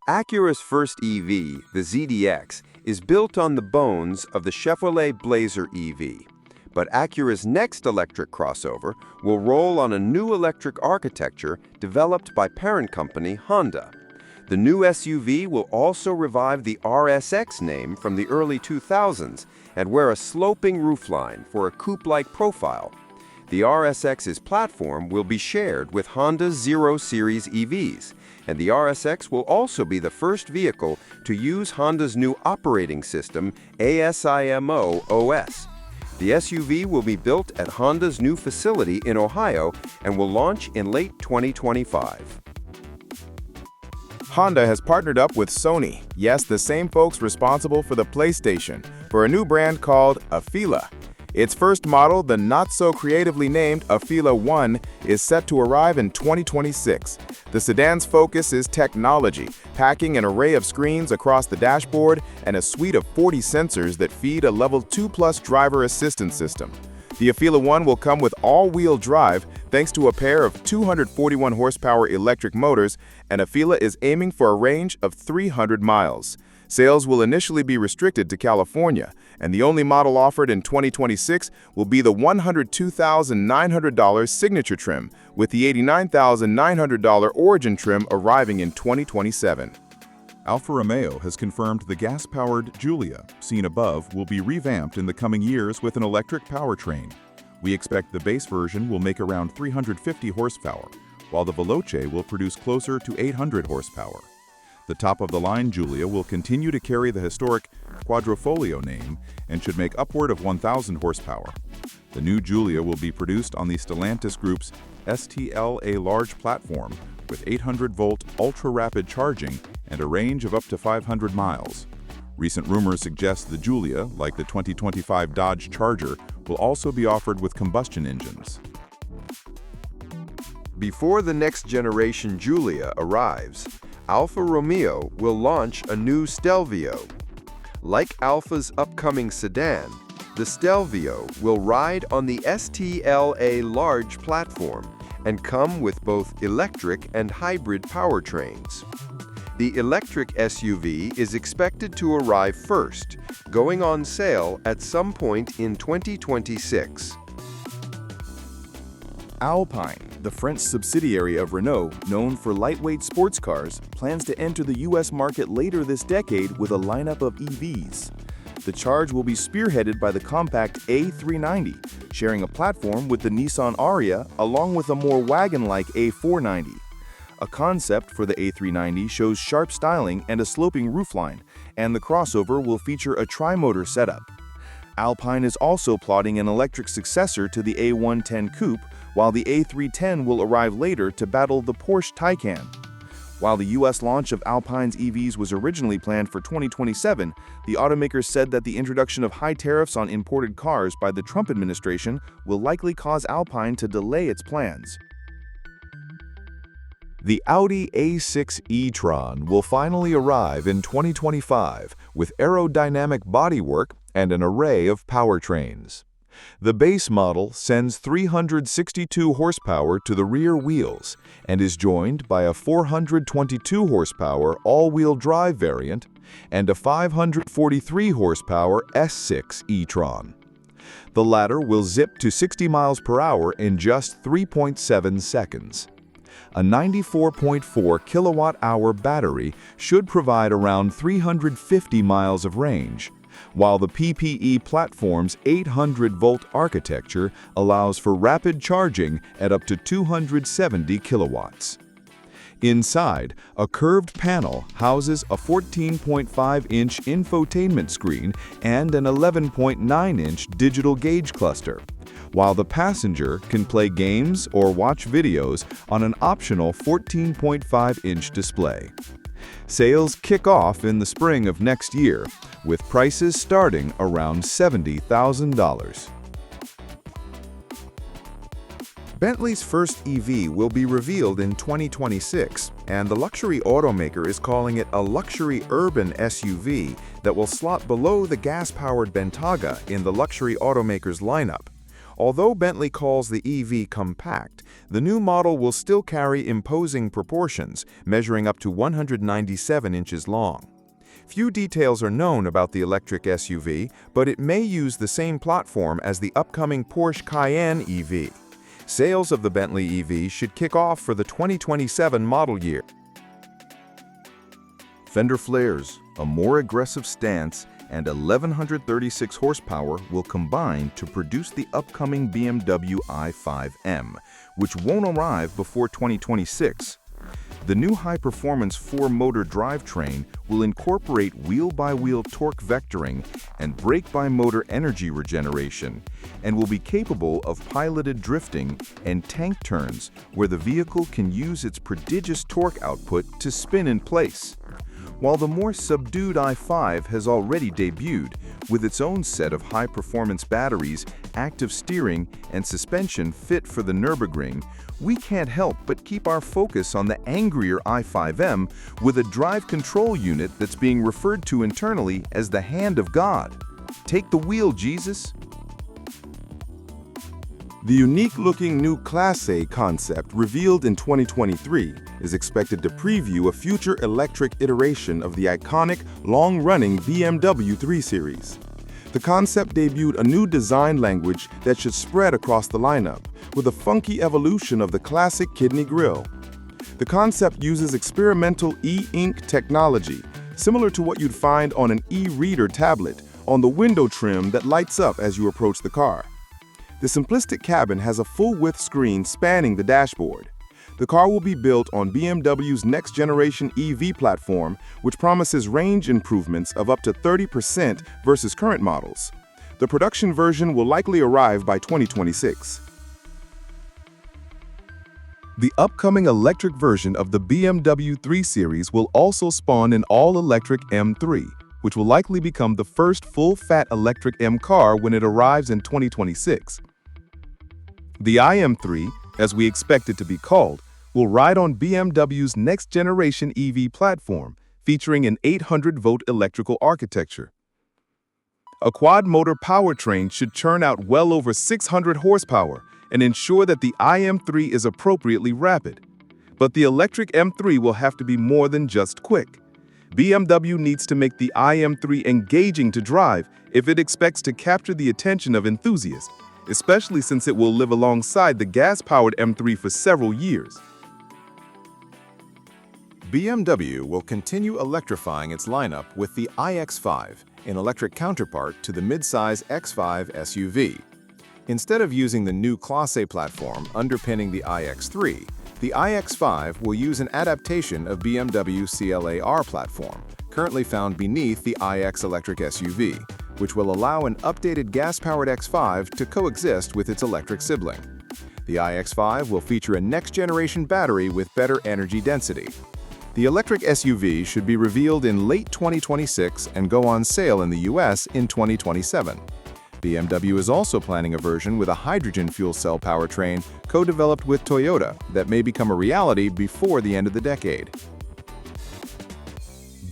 Acura's first EV, the ZDX, is built on the bones of the Chevrolet Blazer EV. But Acura's next electric crossover will roll on a new electric architecture developed by parent company Honda. The new SUV will also revive the RSX name from the early 2000s and wear a sloping roofline for a coupe-like profile. The RSX's platform will be shared with Honda's Zero Series EVs, and the RSX will also be the first vehicle to use Honda's new operating system, ASIMO OS. The SUV will be built at Honda's new facility in Ohio and will launch in late 2025. Honda has partnered up with Sony, yes, the same folks responsible for the PlayStation, for a new brand called Afeela. Its first model, the not-so-creatively named Afeela 1, is set to arrive in 2026. The sedan's focus is technology, packing an array of screens across the dashboard and a suite of 40 sensors that feed a Level 2+ driver assistance system. The Afeela 1 will come with all-wheel drive thanks to a pair of 241 horsepower electric motors, and Afeela is aiming for a range of 300 miles. Sales will initially be restricted to California, and the only model offered in 2026 will be the $102,900 signature trim, with the $89,900 origin trim arriving in 2027. Alfa Romeo has confirmed the gas-powered Giulia, seen above, will be revamped in the coming years with an electric powertrain. We expect the base version will make around 350 horsepower, while the Veloce will produce closer to 800 horsepower. The top-of-the-line Giulia will continue to carry the historic Quadrifoglio name and should make upward of 1,000 horsepower. The new Giulia will be produced on the Stellantis Group's STLA large platform with 800-volt ultra-rapid charging and a range of up to 500 miles. Recent rumors suggest the Giulia, like the 2025 Dodge Charger, will also be offered with combustion engines. Before the next generation Giulia arrives, Alfa Romeo will launch a new Stelvio. Like Alfa's upcoming sedan, the Stelvio will ride on the STLA large platform and come with both electric and hybrid powertrains. The electric SUV is expected to arrive first, going on sale at some point in 2026. Alpine, the French subsidiary of Renault, known for lightweight sports cars, plans to enter the U.S. market later this decade with a lineup of EVs. The charge will be spearheaded by the compact A390, sharing a platform with the Nissan Ariya along with a more wagon-like A490. A concept for the A390 shows sharp styling and a sloping roofline, and the crossover will feature a tri-motor setup. Alpine is also plotting an electric successor to the A110 Coupe, while the A310 will arrive later to battle the Porsche Taycan. While the U.S. launch of Alpine's EVs was originally planned for 2027, the automaker said that the introduction of high tariffs on imported cars by the Trump administration will likely cause Alpine to delay its plans. The Audi A6 e-tron will finally arrive in 2025 with aerodynamic bodywork and an array of powertrains. The base model sends 362 horsepower to the rear wheels and is joined by a 422 horsepower all-wheel drive variant and a 543 horsepower S6 e-tron. The latter will zip to 60 miles per hour in just 3.7 seconds. A 94.4 kilowatt-hour battery should provide around 350 miles of range, while the PPE platform's 800-volt architecture allows for rapid charging at up to 270 kilowatts. Inside, a curved panel houses a 14.5-inch infotainment screen and an 11.9-inch digital gauge cluster, while the passenger can play games or watch videos on an optional 14.5-inch display. Sales kick off in the spring of next year, with prices starting around $70,000. Bentley's first EV will be revealed in 2026, and the luxury automaker is calling it a luxury urban SUV that will slot below the gas-powered Bentayga in the luxury automaker's lineup. Although Bentley calls the EV compact, the new model will still carry imposing proportions, measuring up to 197 inches long. Few details are known about the electric SUV, but it may use the same platform as the upcoming Porsche Cayenne EV. Sales of the Bentley EV should kick off for the 2027 model year. Fender flares, a more aggressive stance, and 1136 horsepower will combine to produce the upcoming BMW i5M, which won't arrive before 2026. The new high-performance four-motor drivetrain will incorporate wheel-by-wheel torque vectoring and brake-by-motor energy regeneration, and will be capable of piloted drifting and tank turns where the vehicle can use its prodigious torque output to spin in place. While the more subdued i5 has already debuted, with its own set of high-performance batteries, active steering, and suspension fit for the Nürburgring, we can't help but keep our focus on the angrier i5M with a drive control unit that's being referred to internally as the Hand of God. Take the wheel, Jesus! The unique-looking new Class A concept revealed in 2023 is expected to preview a future electric iteration of the iconic, long-running BMW 3 Series. The concept debuted a new design language that should spread across the lineup, with a funky evolution of the classic kidney grille. The concept uses experimental e-ink technology, similar to what you'd find on an e-reader tablet, on the window trim that lights up as you approach the car. The simplistic cabin has a full-width screen spanning the dashboard. The car will be built on BMW's next-generation EV platform, which promises range improvements of up to 30% versus current models. The production version will likely arrive by 2026. The upcoming electric version of the BMW 3 Series will also spawn an all-electric M3, which will likely become the first full-fat electric M car when it arrives in 2026. The iM3, as we expect it to be called, will ride on BMW's next-generation EV platform, featuring an 800-volt electrical architecture. A quad-motor powertrain should churn out well over 600 horsepower and ensure that the iM3 is appropriately rapid. But the electric M3 will have to be more than just quick. BMW needs to make the iM3 engaging to drive if it expects to capture the attention of enthusiasts, especially since it will live alongside the gas-powered M3 for several years. BMW will continue electrifying its lineup with the iX5, an electric counterpart to the midsize X5 SUV. Instead of using the new Class A platform underpinning the iX3, the iX5 will use an adaptation of BMW CLA-R platform, currently found beneath the iX electric SUV, which will allow an updated gas-powered X5 to coexist with its electric sibling. The iX5 will feature a next-generation battery with better energy density. The electric SUV should be revealed in late 2026 and go on sale in the US in 2027. BMW is also planning a version with a hydrogen fuel cell powertrain co-developed with Toyota that may become a reality before the end of the decade.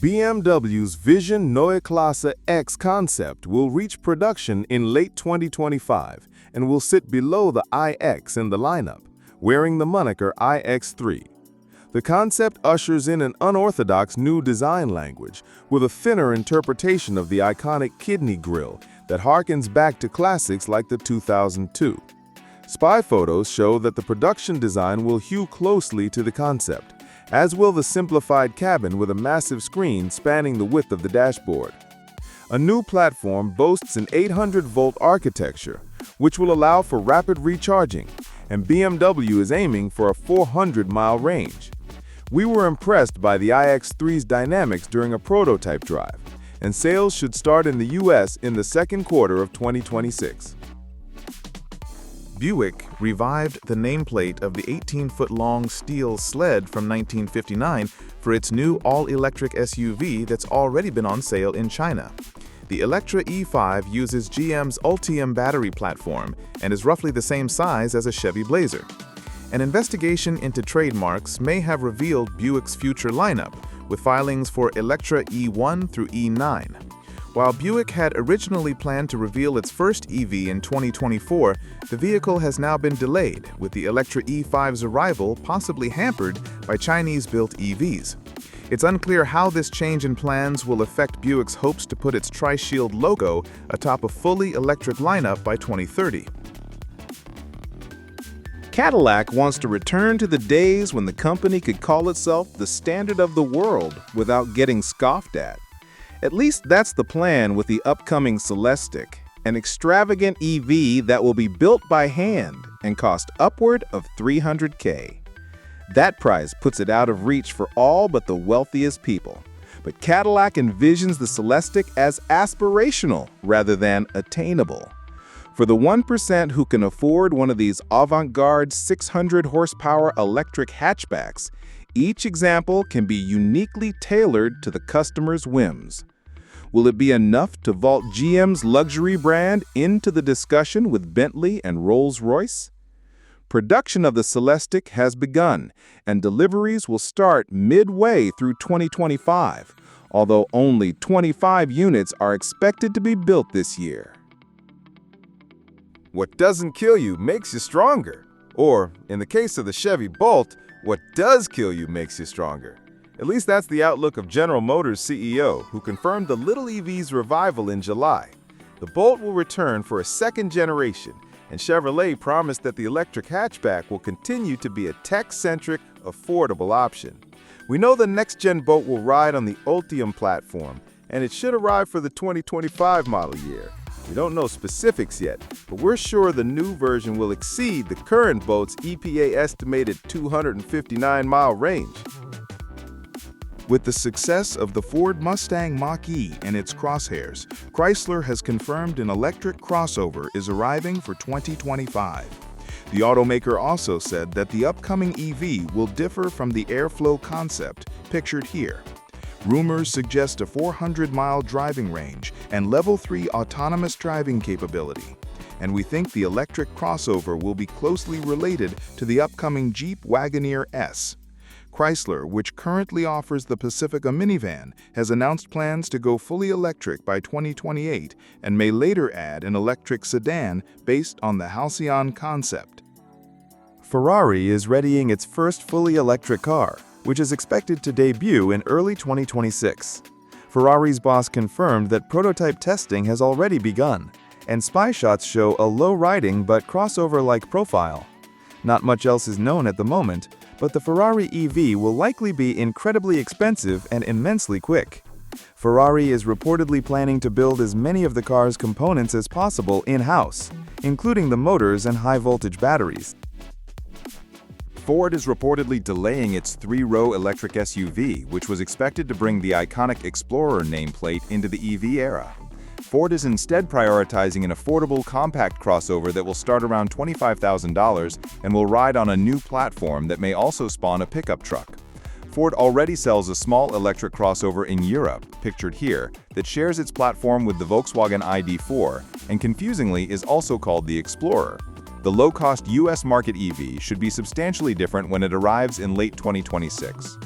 BMW's Vision Neue Klasse X concept will reach production in late 2025 and will sit below the iX in the lineup, wearing the moniker iX3. The concept ushers in an unorthodox new design language with a thinner interpretation of the iconic kidney grille that harkens back to classics like the 2002. Spy photos show that the production design will hew closely to the concept, as will the simplified cabin with a massive screen spanning the width of the dashboard. A new platform boasts an 800-volt architecture, which will allow for rapid recharging, and BMW is aiming for a 400-mile range. We were impressed by the iX3's dynamics during a prototype drive, and sales should start in the US in the second quarter of 2026. Buick revived the nameplate of the 18-foot-long steel sled from 1959 for its new all-electric SUV that's already been on sale in China. The Electra E5 uses GM's Ultium battery platform and is roughly the same size as a Chevy Blazer. An investigation into trademarks may have revealed Buick's future lineup, with filings for Electra E1 through E9. While Buick had originally planned to reveal its first EV in 2024, the vehicle has now been delayed, with the Electra E5's arrival possibly hampered by Chinese-built EVs. It's unclear how this change in plans will affect Buick's hopes to put its Tri-Shield logo atop a fully electric lineup by 2030. Cadillac wants to return to the days when the company could call itself the standard of the world without getting scoffed at. At least that's the plan with the upcoming Celestiq, an extravagant EV that will be built by hand and cost upward of $300K. That price puts it out of reach for all but the wealthiest people. But Cadillac envisions the Celestiq as aspirational rather than attainable. For the 1% who can afford one of these avant-garde 600-horsepower electric hatchbacks, each example can be uniquely tailored to the customer's whims. Will it be enough to vault GM's luxury brand into the discussion with Bentley and Rolls-Royce? Production of the Celestiq has begun, and deliveries will start midway through 2025, although only 25 units are expected to be built this year. What doesn't kill you makes you stronger. Or, in the case of the Chevy Bolt, what does kill you makes you stronger. At least that's the outlook of General Motors CEO, who confirmed the little EV's revival in July. The Bolt will return for a second generation, and Chevrolet promised that the electric hatchback will continue to be a tech-centric, affordable option. We know the next-gen Bolt will ride on the Ultium platform, and it should arrive for the 2025 model year. We don't know specifics yet, but we're sure the new version will exceed the current Bolt's EPA-estimated 259-mile range. With the success of the Ford Mustang Mach-E and its crosshairs, Chrysler has confirmed an electric crossover is arriving for 2025. The automaker also said that the upcoming EV will differ from the Airflow concept pictured here. Rumors suggest a 400-mile driving range and Level 3 autonomous driving capability. And we think the electric crossover will be closely related to the upcoming Jeep Wagoneer S. Chrysler, which currently offers the Pacifica minivan, has announced plans to go fully electric by 2028 and may later add an electric sedan based on the Halcyon concept. Ferrari is readying its first fully electric car, which is expected to debut in early 2026. Ferrari's boss confirmed that prototype testing has already begun, and spy shots show a low-riding but crossover-like profile. Not much else is known at the moment, but the Ferrari EV will likely be incredibly expensive and immensely quick. Ferrari is reportedly planning to build as many of the car's components as possible in-house, including the motors and high-voltage batteries. Ford is reportedly delaying its 3-row electric SUV, which was expected to bring the iconic Explorer nameplate into the EV era. Ford is instead prioritizing an affordable compact crossover that will start around $25,000 and will ride on a new platform that may also spawn a pickup truck. Ford already sells a small electric crossover in Europe, pictured here, that shares its platform with the Volkswagen ID.4 and confusingly is also called the Explorer. The low-cost US market EV should be substantially different when it arrives in late 2026.